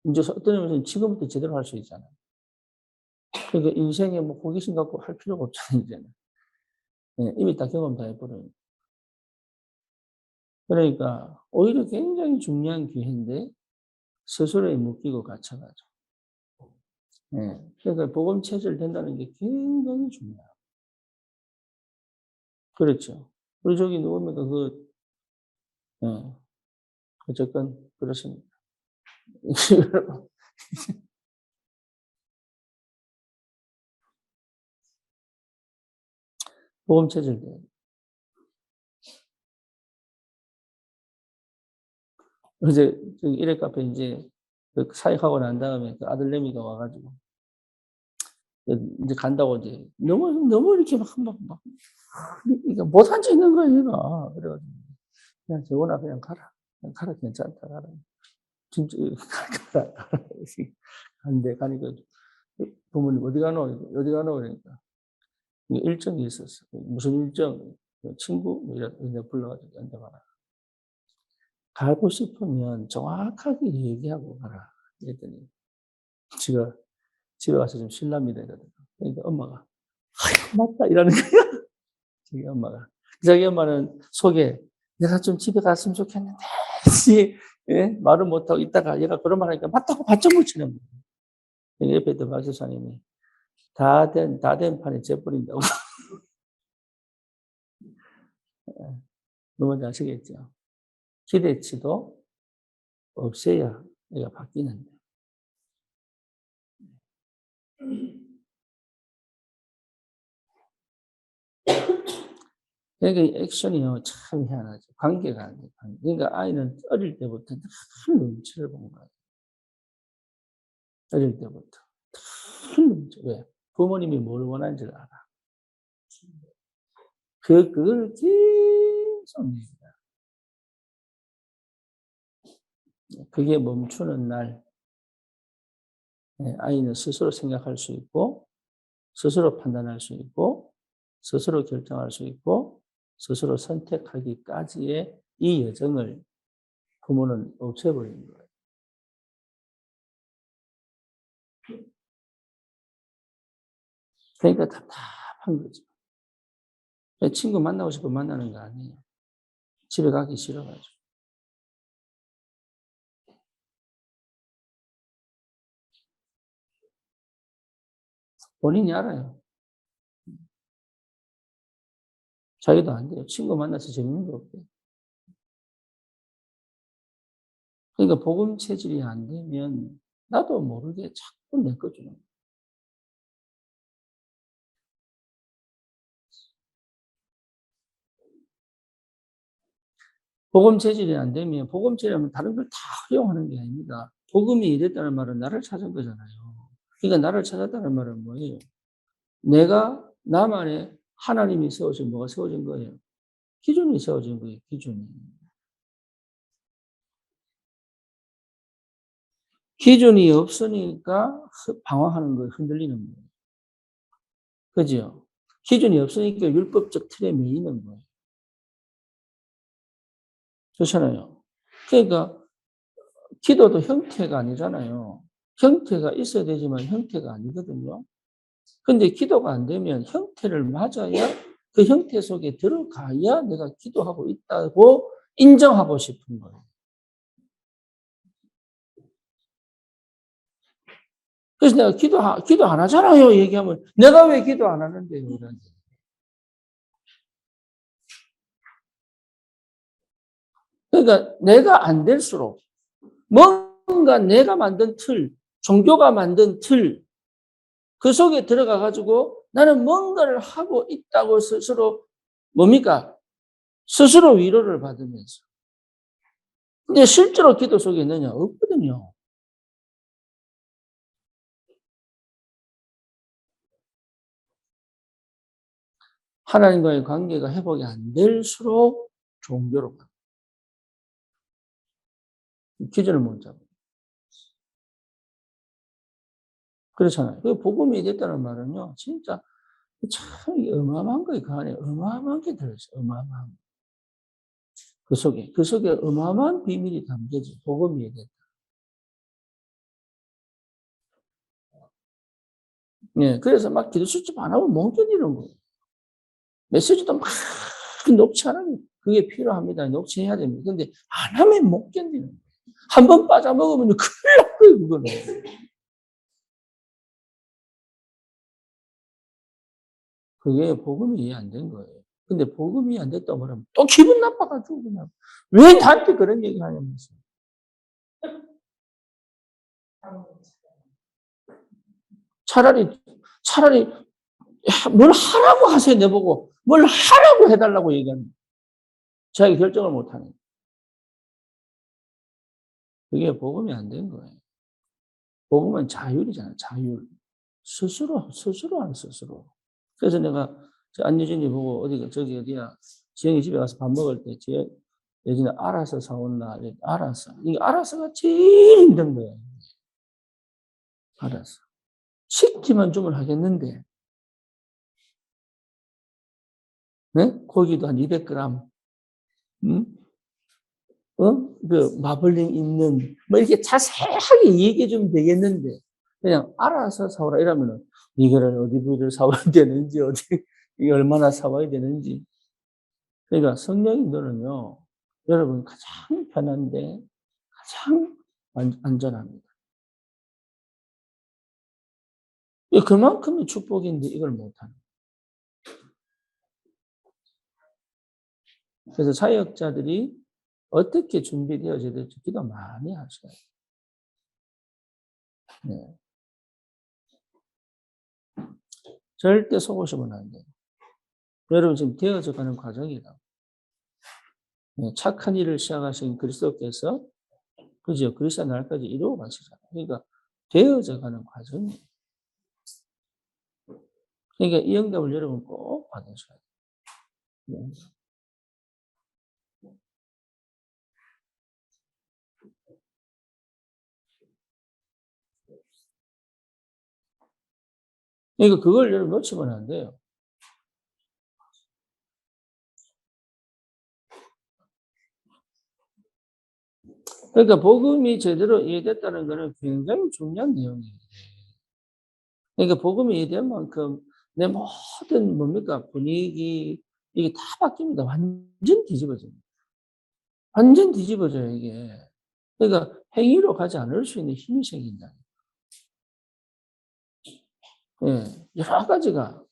이제 어떤 의미에서는 지금부터 제대로 할 수 있잖아요. 그러니까 인생에 뭐 호기심 갖고 할 필요가 없잖아요, 이제는. 예, 이미 다 경험 다 해버려요. 그러니까 오히려 굉장히 중요한 기회인데 스스로에 묶이고 갇혀가지고. 예. 그러니까 복음 체질된다는 게 굉장히 중요해요. 그렇죠. 우리 저기 누굽니까? 예. 어쨌건 그렇습니다. 복음 체질돼요. 어제 저기 일회 카페 이제 그 사역하고 난 다음에 그 아들내미가 와가지고 이제 간다고 이제 너무 이렇게 막 이게 못 앉아 있는 거야 얘가. 그래가지고 그냥 재원아 그냥 가라. 그냥 가라 괜찮다 가라. 진짜 가라 가라. 간대 가니까 부모님 어디 가노? 어디 가노? 그러니까 일정이 있었어. 무슨 일정? 친구 뭐 이런 불러가지고 앉아봐라. 가고 싶으면 정확하게 얘기하고 가라. 그랬더니 지가 집에 가서 좀 실랍니다 이러더라고. 그러니까 엄마가 맞다 이러는 거야. 자기 엄마가. 자기 엄마는 속에 내가 좀 집에 갔으면 좋겠는데 예? 말을 못하고 있다가 얘가 그런 말 하니까 맞다고 반짝을 치는 거예요. 옆에 있던 박사님이 다 된 판에 재버린다고. 뭔지 아시겠죠? 기대치도 없애야 얘가 바뀌는데. 그러니까 이 액션이요, 참 희한하죠. 관계가 안 돼. 그러니까 아이는 어릴 때부터 큰 눈치를 본 거예요. 어릴 때부터. 큰 눈치. 왜? 부모님이 뭘 원하는지를 알아. 그걸 계속 얘기해요. 그게 멈추는 날, 아이는 스스로 생각할 수 있고, 스스로 판단할 수 있고, 스스로 결정할 수 있고, 스스로 선택하기까지의 이 여정을 부모는 없애버리는 거예요. 그러니까 답답한 거죠. 친구 만나고 싶으면 만나는 거 아니에요. 집에 가기 싫어가지고. 본인이 알아요. 자기도 안 돼요. 친구 만나서 재밌는 거 없대요. 그러니까 복음 체질이 안 되면 나도 모르게 자꾸 내 거 주는 거예요. 복음 체질이 안 되면 복음 체질하면 다른 걸 다 허용하는 게 아닙니다. 복음이 이랬다는 말은 나를 찾은 거잖아요. 그러니까 나를 찾았다는 말은 뭐예요? 내가 나만의 하나님이 세워진 뭐가 세워진 거예요? 기준이 세워진 거예요. 기준이. 기준이 없으니까 방황하는 거예요. 흔들리는 거예요. 그죠? 기준이 없으니까 율법적 틀에 매이는 거예요. 그렇잖아요. 그러니까 기도도 형태가 아니잖아요. 형태가 있어야 되지만 형태가 아니거든요. 근데 기도가 안 되면 형태를 맞아야 그 형태 속에 들어가야 내가 기도하고 있다고 인정하고 싶은 거예요. 그래서 내가 기도 안 하잖아요. 얘기하면 내가 왜 기도 안 하는데요? 그러니까 내가 안 될수록 뭔가 내가 만든 틀, 종교가 만든 틀, 그 속에 들어가 가지고 나는 뭔가를 하고 있다고 스스로 뭡니까? 스스로 위로를 받으면서. 근데 실제로 기도 속에 있느냐? 없거든요. 하나님과의 관계가 회복이 안 될수록 종교로 가. 기준을 못 잡아요. 그렇잖아요. 그 복음이 됐다는 말은요, 진짜 참 어마어마한 거예요. 그 안에 어마어마한 게 들어있어요. 어마어마한. 그 속에 어마어마한 비밀이 담겨져. 복음이 됐다. 예, 그래서 막 기도 수집 안 하면 못 견디는 거예요. 메시지도 막 녹취하는 그게 필요합니다. 녹취해야 됩니다. 근데 안 하면 못 견디는 거예요. 한 번 빠져먹으면 큰일 날 거예요, 그거는. 그게 복음이 이해 안 된 거예요. 근데 복음이 안 됐다고 말하면 또 기분 나빠가지고 그냥 왜 나한테 그런 얘기 하냐면서. 차라리 뭘 하라고 하세요, 내보고. 뭘 하라고 해달라고 얘기하는. 자기가 결정을 못 하는. 그게 복음이 안 된 거예요. 복음은 자율이잖아요, 자율. 스스로 하는 스스로. 그래서 내가 안유진이 보고 저기 어디야, 지영이 집에 가서 밥 먹을 때, 예전에 알아서 사온나, 알아서. 이게 알아서가 제일 힘든 거예요. 알아서. 시키면 주문하겠는데, 네? 고기도 한 200g, 응? 마블링 있는, 뭐 이렇게 자세하게 얘기해 주면 되겠는데, 그냥 알아서 사오라 이러면은, 이거를 어디 부위를 사와야 되는지, 이게 얼마나 사와야 되는지. 그러니까 성령인들은요, 여러분 가장 편한데, 가장 안전합니다. 그만큼의 축복인데 이걸 못하는. 그래서 사역자들이 어떻게 준비되어져야 될지 기도 많이 하셔야 돼요. 네. 절대 속으시면 안 돼요. 여러분 지금 되어져 가는 과정이다. 네. 착한 일을 시작하신 그리스도께서, 그죠? 그리스도 날까지 이루어 가시잖아요. 그러니까 되어져 가는 과정이에요. 그러니까 이 응답을 여러분 꼭 받으셔야 돼요. 네. 그러니까 그걸 여러분 놓치면 안 돼요. 그러니까 복음이 제대로 이해됐다는 것은 굉장히 중요한 내용이에요. 그러니까 복음이 이해된 만큼 내 모든 뭡니까? 분위기, 이게 다 바뀝니다. 완전 뒤집어집니다. 완전 뒤집어져요, 이게. 그러니까 행위로 가지 않을 수 있는 힘이 생긴다. 예, 여러 가지가.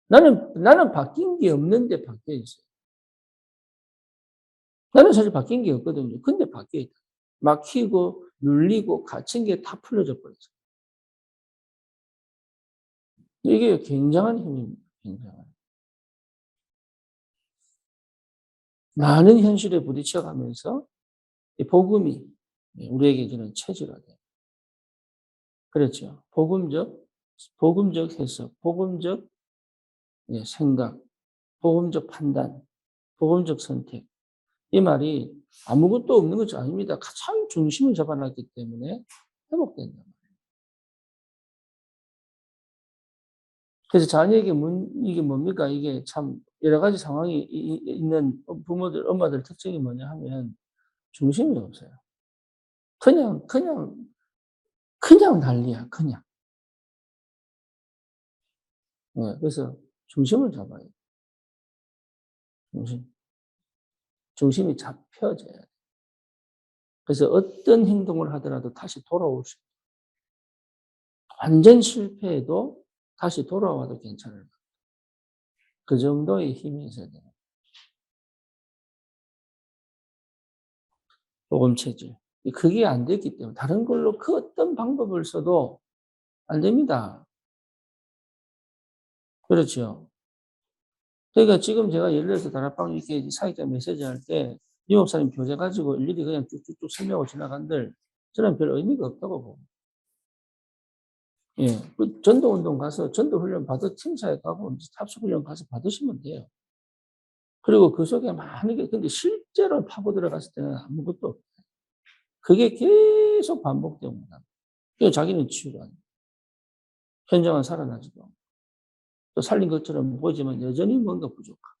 나는 바뀐 게 없는데 바뀌어 있어요. 나는 사실 바뀐 게 없거든요. 근데 바뀌어 있다. 막히고, 눌리고, 갇힌 게 다 풀어져 버렸어요. 이게 굉장한 힘입니다. 굉장한. 많은 현실에 부딪혀 가면서 이 복음이 우리에게 주는 체질화 돼요. 그렇죠. 복음적 해석, 복음적 생각, 복음적 판단, 복음적 선택. 이 말이 아무것도 없는 것이 아닙니다. 가장 중심을 잡아놨기 때문에 회복된다. 그래서 자녀에게 이게 뭡니까? 이게 참 여러 가지 상황이 있는 부모들, 엄마들 특징이 뭐냐 하면 중심이 없어요. 그냥, 그냥, 그냥 난리야, 그냥. 그래서 중심을 잡아야 돼. 중심. 중심이 잡혀져야 돼. 그래서 어떤 행동을 하더라도 다시 돌아올 수, 완전 실패해도 다시 돌아와도 괜찮을 그 정도의 힘이 있어야 돼요. 복음 체질. 그게 안 됐기 때문에 다른 걸로 그 어떤 방법을 써도 안 됩니다. 그렇죠. 그러니까 지금 제가 예를 들어서 다락방 이렇게 사역자 메시지 할 때, 이 목사님 교재 가지고 일일이 그냥 쭉쭉쭉 설명하고 지나간들, 저는 별 의미가 없다고 보고. 예. 그 전도운동 가서 전도훈련 팀사에 가고 합숙훈련 가서 받으시면 돼요. 그리고 그 속에 많은 게, 근데 실제로 파고 들어갔을 때는 아무것도 없어요. 그게 계속 반복됩니다. 그래서 자기는 치유가 안 돼요. 현장은 살아나지도 않고. 또 살린 것처럼 보이지만 여전히 뭔가 부족하고.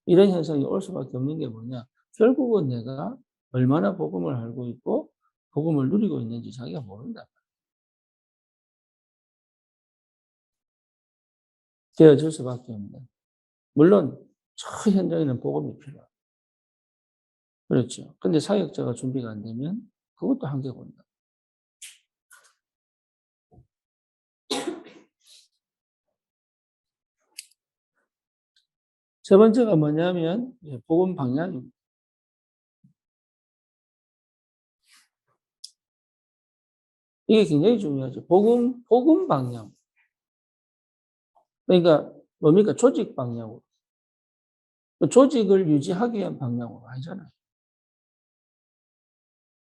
이런 현상이 올 수밖에 없는 게 뭐냐. 결국은 내가 얼마나 복음을 알고 있고 복음을 누리고 있는지 자기가 모른다. 되어질 수밖에 없는. 물론 저 현장에는 복음이 필요하다. 그렇죠. 근데 사역자가 준비가 안 되면 그것도 한계가 온다. 세 번째가 뭐냐면 복음 방향입니다. 이게 굉장히 중요하죠. 복음 방향. 그러니까 뭡니까? 조직 방향으로. 조직을 유지하기 위한 방향으로 아니잖아요.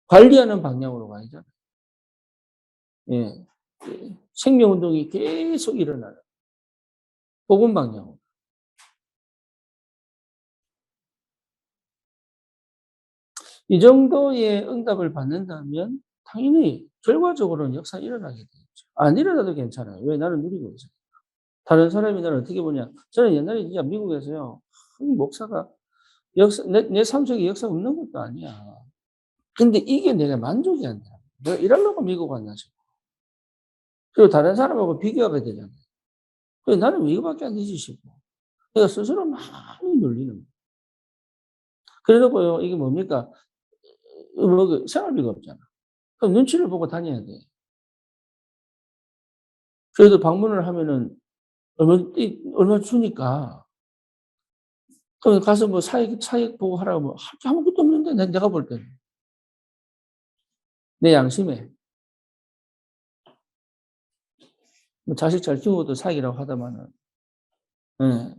관리하는 방향으로 아니잖아요. 예. 생명운동이 계속 일어나요. 복음 방향으로. 이 정도의 응답을 받는다면 당연히 결과적으로는 역사 일어나게 되겠죠. 안 일어나도 괜찮아요. 왜? 나는 누리고 있어요. 다른 사람이 나를 어떻게 보냐. 저는 옛날에 진짜 미국에서요. 목사가 내 삶 속에 역사가 없는 것도 아니야. 근데 이게 내가 만족이 안 돼. 내가 일하려고 미국 왔나 싶어. 그리고 다른 사람하고 비교하게 되잖아요. 그래서 나는 왜 이거밖에 안 되지 싶어. 내가 스스로 많이 놀리는 거예요. 그래 놓고요, 이게 뭡니까? 생활비가 없잖아. 그럼 눈치를 보고 다녀야 돼. 그래도 방문을 하면은 얼마 주니까. 그럼 가서 뭐 사익 보고 하라고 뭐 할 게 아무것도 없는데, 내가 볼 때는. 내 양심에. 뭐 자식 잘 키우고도 사익이라고 하다마는. 예.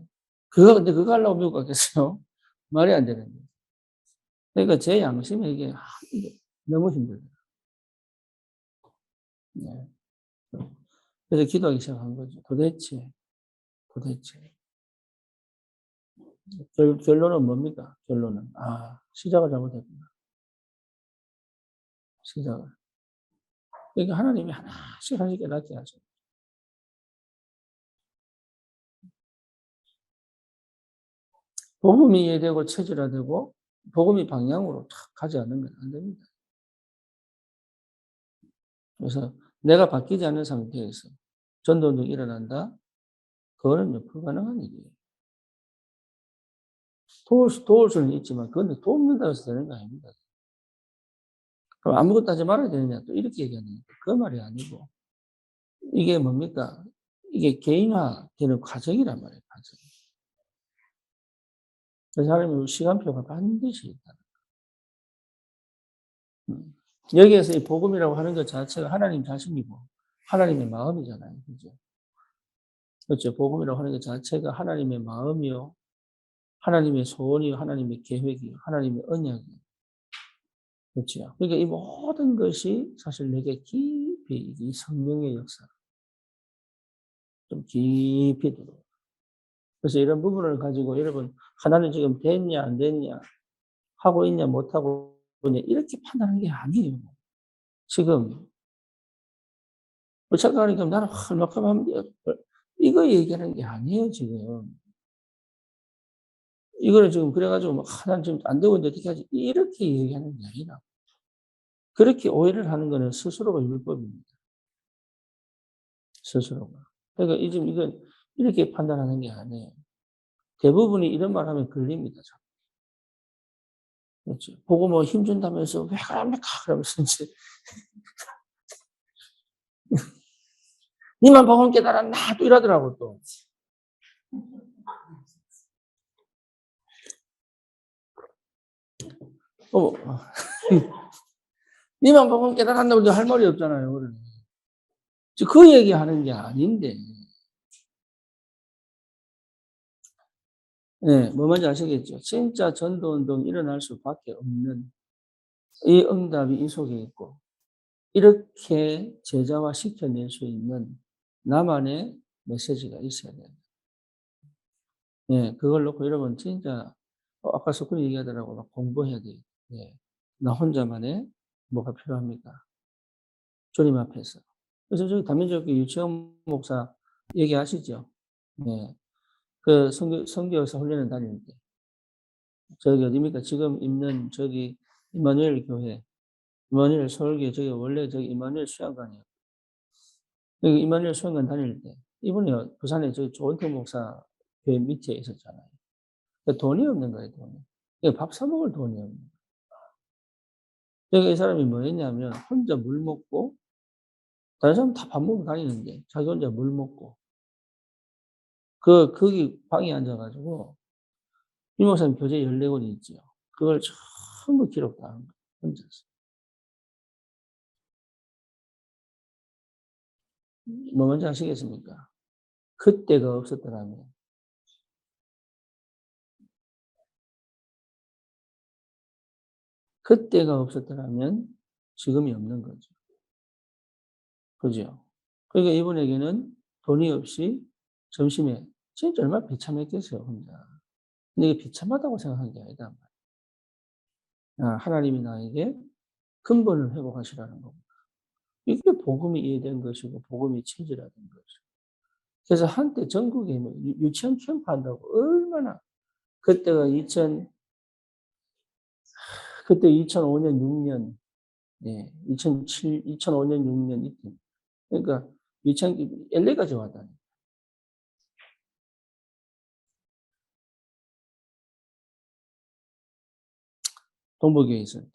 근데 그거 하려고 미국 갔겠어요? 말이 안 되는 거예요. 그러니까 제 양심에 이게 너무 힘들어요. 네. 그래서 기도하기 시작한 거죠. 도대체. 결론은 뭡니까? 결론은. 시작을 잘못했구나. 시작을. 그러니까 하나님이 하나씩 깨닫게 하죠. 복음이 이해되고 체질화되고 복음이 방향으로 탁 가지 않는 건 안 됩니다. 그래서 내가 바뀌지 않는 상태에서 전도운동이 일어난다? 그거는 불가능한 일이에요. 도울 수는 있지만 그건 돕는다고 해서 되는 거 아닙니다. 그럼 아무것도 하지 말아야 되느냐? 또 이렇게 얘기하는 거예요. 그 말이 아니고. 이게 뭡니까? 이게 개인화되는 과정이란 말이에요, 과정. 그래서 하나님은 시간표가 반드시 있다. 여기에서 이 복음이라고 하는 것 자체가 하나님 자신이고, 하나님의 마음이잖아요. 그죠? 그렇죠. 복음이라고 하는 것 자체가 하나님의 마음이요, 하나님의 소원이요, 하나님의 계획이요, 하나님의 언약이요. 그렇죠. 그러니까 이 모든 것이 사실 내게 깊이 이 성령의 역사, 좀 깊이 들어. 그래서 이런 부분을 가지고 여러분, 하나는 지금 됐냐, 안 됐냐, 하고 있냐, 못하고 있냐, 이렇게 판단하는 게 아니에요. 지금, 잠깐이니까 나는 얼마큼 하면 이거 얘기하는 게 아니에요, 지금. 이거는 지금 그래가지고 난 지금 안 되고 있는데 어떻게 하지? 이렇게 얘기하는 게 아니라. 그렇게 오해를 하는 거는 스스로가 율법입니다. 스스로가. 그러니까 지금 이건 이렇게 판단하는 게 아니에요. 대부분이 이런 말 하면 걸립니다. 그렇죠. 보고 뭐 힘준다면서 왜 그럽니까? 그러면서 이제 니만 복음 깨달았나? 또 이러더라고 또. 어, 니만 복음 깨달았나? 할 말이 없잖아요. 그러네. 그 얘기하는 게 아닌데. 네, 뭐 뭔지 아시겠죠? 진짜 전도운동 일어날 수밖에 없는 이 응답이 이 속에 있고, 이렇게 제자화 시켜낼 수 있는 나만의 메시지가 있어야 돼요. 예, 그걸 놓고 여러분 진짜 아까 석훈이 얘기하더라고 막 공부해야 돼. 예, 나 혼자만의 뭐가 필요합니까? 주님 앞에서. 그래서 저기 담임교회 유치원 목사 얘기하시죠. 예, 그 선교사 훈련을 다닐 때 저기 어디입니까? 지금 있는 저기 이마누엘 교회, 이마누엘 서울교회 저기 원래 저기 이마누엘 수양관이에요. 여기 이마누엘 수양관 다닐 때 이번에 부산에 저 조원태 목사 교회 밑에 있었잖아요. 그 돈이 없는 거예요, 돈이. 밥 사 먹을 돈이 없는 거예요. 그러니까 이 사람이 뭐 했냐면 혼자 물 먹고 다른 사람 다 밥 먹고 다니는데 자기 혼자 물 먹고 거기 방에 앉아 가지고 이 목사님 교재 14권이 있지요. 그걸 전부 기록 다 한 거예요, 혼자서. 뭐 뭔지 아시겠습니까? 그때가 없었더라면 그때가 없었더라면 지금이 없는 거죠. 그죠? 그러니까 이분에게는 돈이 없이 점심에 진짜 얼마나 비참했겠어요, 혼자. 근데 이게 비참하다고 생각한 게 아니다. 하나님이 나에게 근본을 회복하시라는 겁니다. 이게 복음이 이해된 것이고 복음이 체질화된 것이고. 그래서 한때 전국에 뭐 유치원 캠프 한다고 얼마나 그때가 그때 2005년, 6년, 예, 2005년, 6년 이때. 그러니까 유치원 LA까지 왔다니. 동북에 있을 때.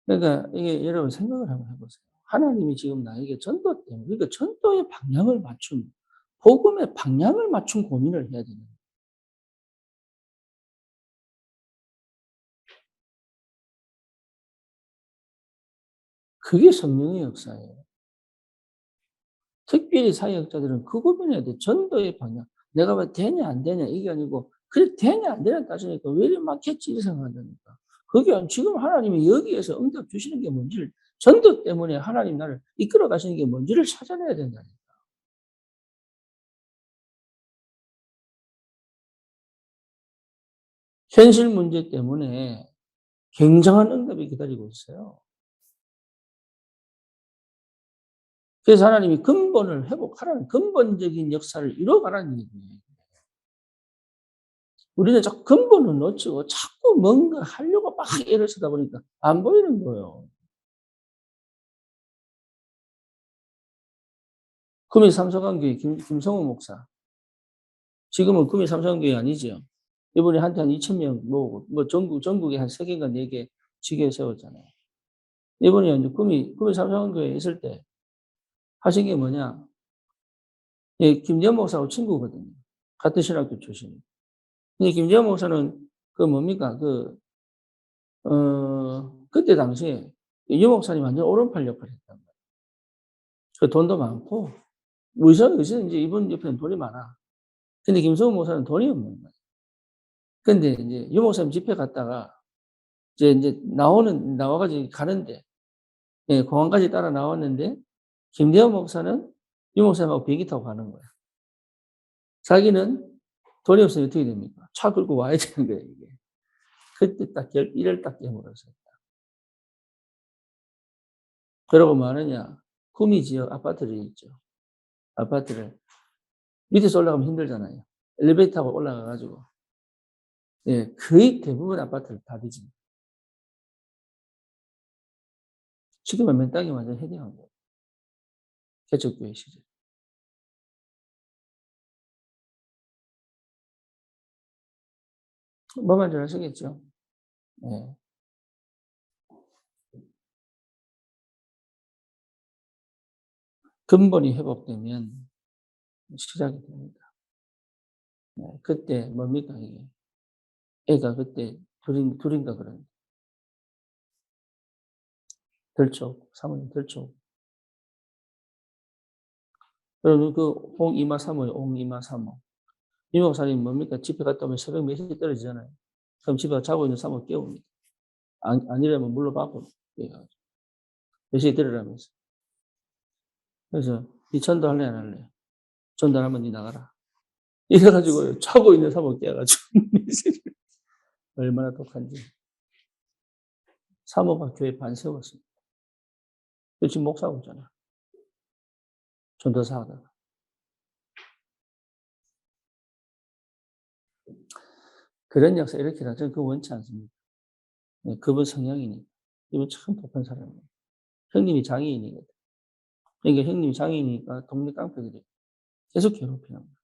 그러니까 이게 여러분 생각을 한번 해보세요. 하나님이 지금 나에게 전도 때문에, 그러니까 전도의 방향을 맞춘, 복음의 방향을 맞춘 고민을 해야 되는 거예요. 그게 성령의 역사예요. 특별히 사역자들은 그 고민해야 돼. 전도의 방향. 내가 왜 되냐 안 되냐 이게 아니고 그래 되냐 안 되냐 따지니까 왜 이리 맞겠지 이 생각한다니까. 그게 지금 하나님이 여기에서 응답 주시는 게 뭔지를 전도 때문에 하나님 나를 이끌어 가시는 게 뭔지를 찾아내야 된다니까. 현실 문제 때문에 굉장한 응답이 기다리고 있어요. 그래서 하나님이 근본을 회복하라는 근본적인 역사를 이뤄가라는 얘기예요. 우리는 자꾸 근본을 놓치고 자꾸 뭔가 하려고 막 애를 쓰다 보니까 안 보이는 거예요. 구미 삼성관교회 김성호 목사. 지금은 구미 삼성관교회 아니죠. 이번에 한테 한 2,000명 모으고, 뭐 전국에 한 3개인가 4개 지교회 세웠잖아요. 이번에 이제 구미 삼성관교회에 있을 때 하신 게 뭐냐. 예, 김재원 목사하고 친구거든요. 같은 신학교 출신. 근데 김재원 목사는 그 뭡니까? 그때 당시에 유 목사님 완전 오른팔 역할을 했단 말이에요. 그 돈도 많고, 의사는 이제 이분 옆에는 돈이 많아. 근데 김성호 목사는 돈이 없는 거예요. 근데 이제 유 목사님 집회 갔다가 이제 나와가지고 가는데, 예, 공항까지 따라 나왔는데, 김대현 목사는 유 목사님하고 비행기 타고 가는 거야. 자기는 돈이 없으면 어떻게 됩니까? 차 끌고 와야 되는 거예요, 이게. 그때 딱 이를 딱 깨물었어요. 그러고 뭐 하느냐. 구미 지역 아파트를 있죠. 아파트를. 밑에서 올라가면 힘들잖아요. 엘리베이터 타고 올라가가지고. 예, 거의 대부분 아파트를 다 뒤집니다. 지금 은 땅이 완전 해경한 거예요. 개척교회 시절. 뭐 말인지 아시겠죠? 예. 근본이 회복되면 시작이 됩니다. 예. 그때 뭡니까, 이게? 애가 그때 둘인가 그러는데. 덜초, 사모님 덜초. 그러면 그 홍이마 사모예요, 홍이마 사모. 이 목사님 뭡니까? 집에 갔다 오면 새벽 4시에 떨어지잖아요. 그럼 집에 자고 있는 사모 깨웁니다. 아니라면 물로 받고, 깨가지고. 4시에 들으라면서. 그래서, 니 전도할래, 안 할래? 전도하면 니 나가라. 이래가지고, 자고 있는 사모 깨가지고. 얼마나 독한지. 사모가 교회 반 세웠습니다. 지금 목사하고 있잖아. 전도사 하다가. 그런 역사 이렇게 다 저는 그거 원치 않습니다. 네, 그분 성향이니까. 이분 참 독한 사람이에요. 형님이 장애인이거든. 그러니까 형님이 장애이니까 동네 깡패들이 계속 괴롭히는 거야.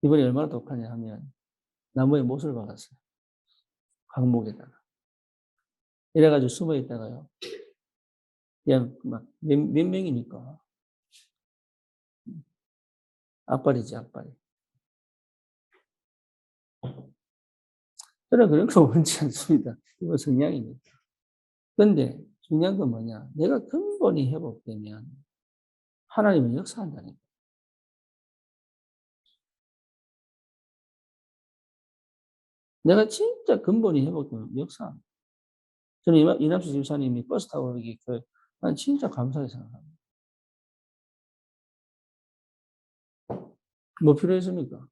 이번에 얼마나 독하냐 하면 나무에 못을 박았어요. 강목에다가. 이래가지고 숨어 있다가요. 그냥 막 몇 명이니까. 악발이지, 악발이. 저는 그런 거 원치 않습니다. 이거 성향이니까. 근데 중요한 건 뭐냐. 내가 근본이 회복되면 하나님은 역사한다니까. 내가 진짜 근본이 회복되면 역사합니다. 저는 이남수 집사님이 버스 타고 여기 난 진짜 감사하게 생각합니다. 뭐 필요했습니까?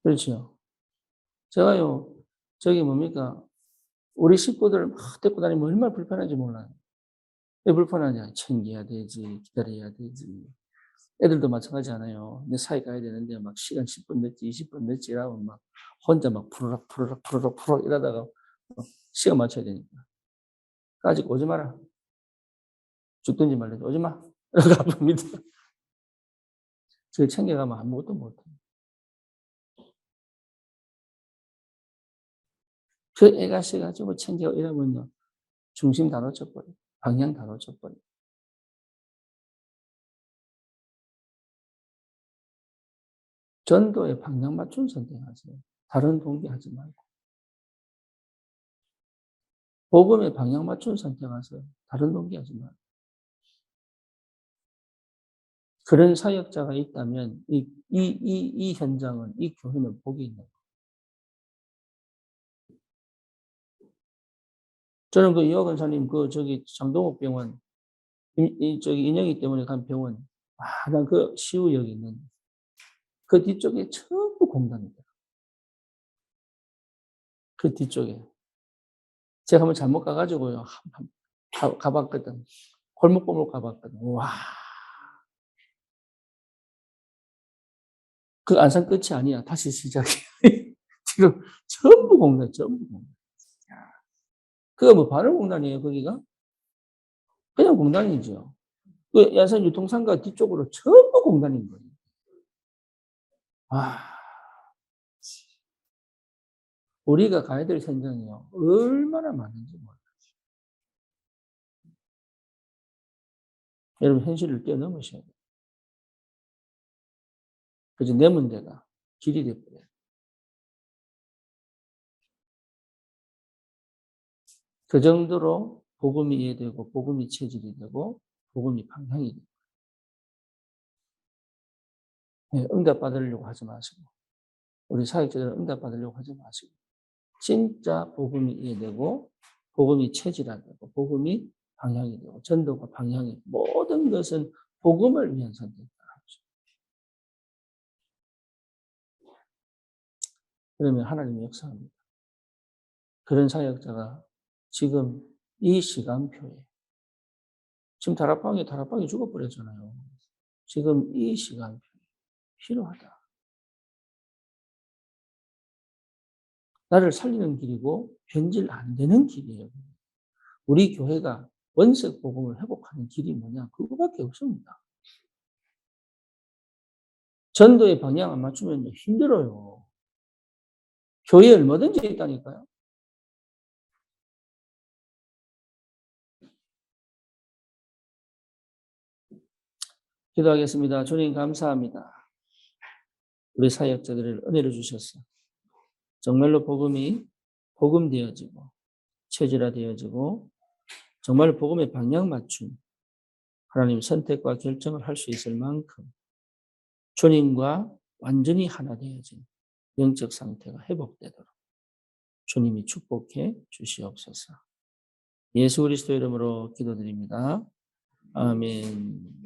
그렇죠. 제가요, 저기 뭡니까? 우리 식구들 막 데리고 다니면 얼마나 불편한지 몰라요. 왜 불편하냐? 챙겨야 되지, 기다려야 되지. 애들도 마찬가지잖아요. 내 사회 가야 되는데 막 시간 10분 늦지, 20분 늦지 이러고 막 혼자 막 푸르륵 이러다가 시간 맞춰야 되니까. 아직 오지 마라. 죽든지 말든지 오지 마. 이러고 아픕니다. 저 챙겨가면 아무것도 못해. 그 애가 셔가지고 챙겨 이러면요. 중심 다 놓쳐버려. 방향 다 놓쳐버려. 전도의 방향 맞춘 선택하세요. 다른 동기하지 말고. 복음의 방향 맞춘 선택하세요. 다른 동기하지 말고. 그런 사역자가 있다면 이 현장은, 이 교회는 복이 있는 거예요. 저는 그 이호 권사님 저기 장동욱 병원, 저기 인영이 때문에 간 병원, 난 그 시우역에 있는 그 뒤쪽에 전부 공단입니다. 그 뒤쪽에. 제가 한번 잘못 가가지고요. 가봤거든. 골목골목 가봤거든. 와. 그 안산 끝이 아니야. 다시 시작이야. 지금 전부 공단, 전부 공단. 그거 뭐 바로 공단이에요, 거기가? 그냥 공단이죠. 그 야산 유통상가 뒤쪽으로 전부 공단인 거예요. 우리가 가야 될 현장이요. 얼마나 많은지 몰라요. 여러분, 현실을 뛰어넘으셔야 돼요. 그래서 내 문제가 길이 돼버려요. 그 정도로 복음이 이해되고, 복음이 체질이 되고, 복음이 방향이 돼요. 네, 응답 받으려고 하지 마시고, 우리 사역자들은 응답 받으려고 하지 마시고, 진짜 복음이 이해되고, 복음이 체질화되고, 복음이 방향이 되고, 전도가 방향이 되고, 모든 것은 복음을 위한 선택이다. 그러면 하나님이 역사합니다. 그런 사역자가 지금 이 시간표에, 지금 다락방이 죽어버렸잖아요. 지금 이 시간표에 필요하다. 나를 살리는 길이고 변질 안 되는 길이에요. 우리 교회가 원색 복음을 회복하는 길이 뭐냐? 그거밖에 없습니다. 전도의 방향 안 맞추면 힘들어요. 교회에 얼마든지 있다니까요. 기도하겠습니다. 주님 감사합니다. 우리 사역자들을 은혜를 주셨어. 정말로 복음이 복음되어지고 체질화되어지고 정말 복음의 방향 맞춤 하나님 선택과 결정을 할 수 있을 만큼 주님과 완전히 하나 되어진 영적 상태가 회복되도록 주님이 축복해 주시옵소서. 예수 그리스도 이름으로 기도드립니다. 아멘.